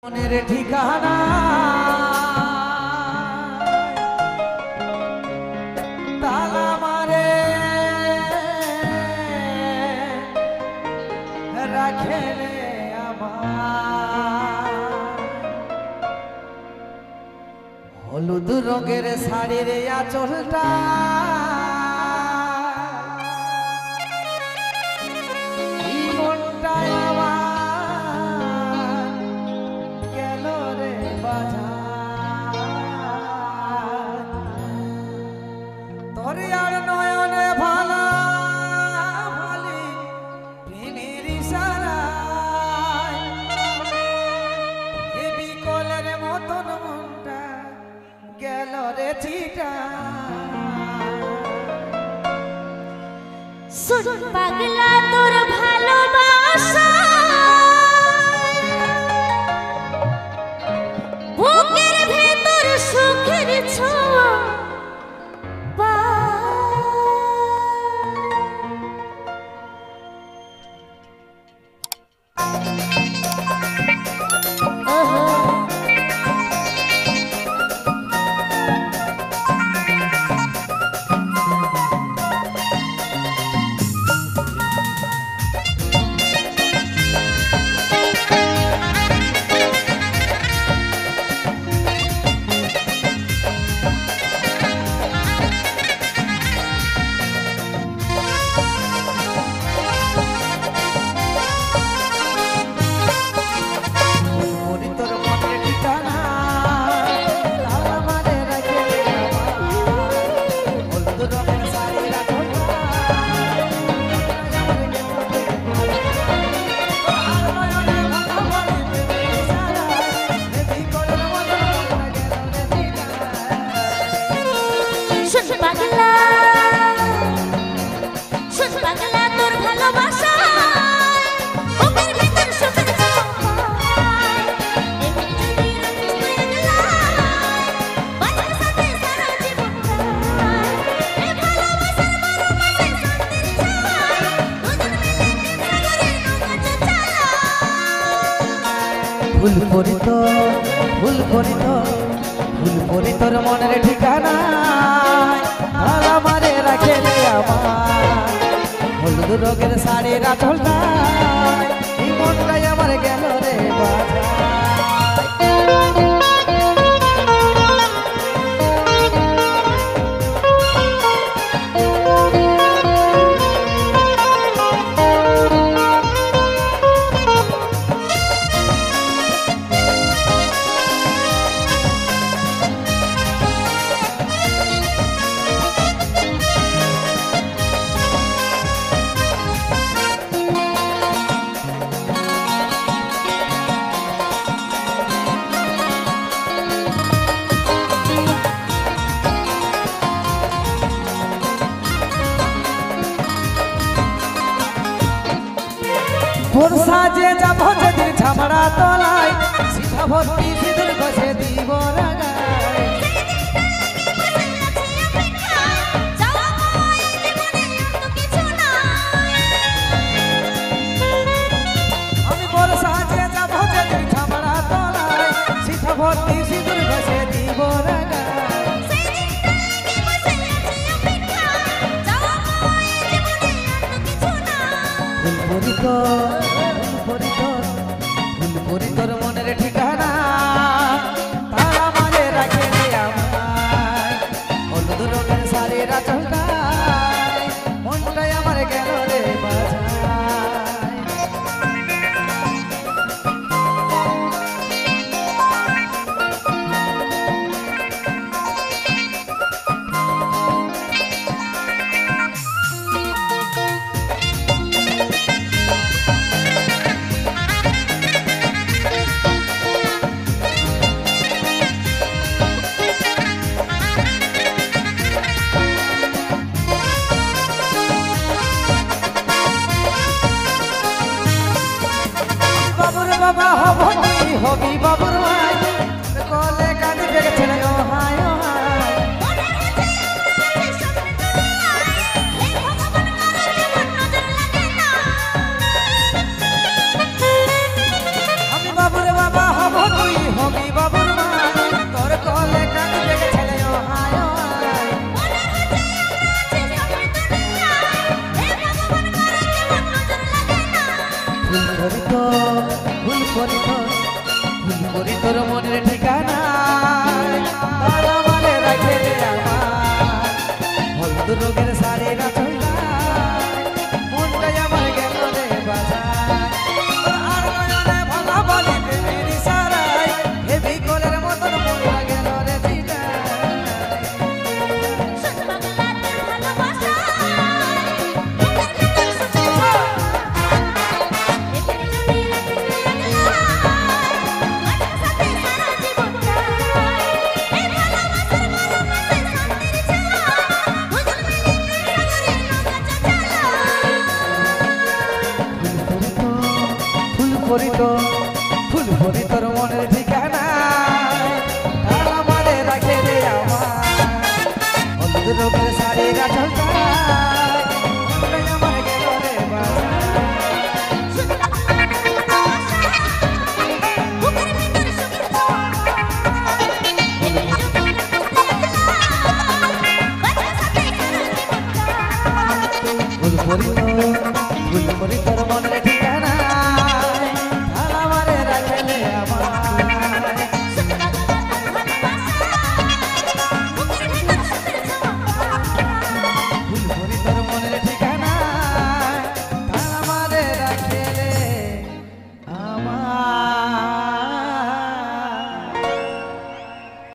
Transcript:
মনের ঠিকানা তালা মারে রাখেলে আমার হলুদ রঙের শাড়ির আঁচলটা নয়নে ভালা ভালি প্রেমের ইশারায় এ বিকলের মতন মনটা গেল রে চিটা শুন পাগলা তোর ভালোবাসা বুকের ভেতর সুখের ছোঁয়া ফুল পরিত তোর মনের ঠিকানা তালা মারে রাখেলে আমার হলুদ রঙের শাড়ির আঁচলটা এই মনটাই আমার গেল রে বাজার তোর সাজে যাব যেদিন ছামড়া তলায় সিধা ভর্তি সিঁদুর ঘষে দিব রাগায় আমি তোর সাজে যাব যেদিন ছামড়া তলায় সিধা ভর্তি সিঁদুর ঘষে দিব রাগায় ফুল তোর মনের ঠিকানা তালা মারে রাখেলে আমার হলুদ রঙের শাড়ির আঁচলটা মনটাই আমার গেল রে বাজার ফুল করি তোর মনের ঠিকানা তার আমারে রাখে রে আমার হলুদ রঙের শাড়িরা চলা মনটাই আমার গেল রে বাজার তোর আর নয়নে ভালা বলি প্রেমের ইশারায় হেভি কলের মতন মনটা গেল রে চিটা ফুল ভরি তোর মনের ঠিকানা তার আমারে রাখে রে আমার হলুদ রঙের শাড়িরা ঝলকায় মনটাই আমার গেল রে বাজার ফুল ভরি তোর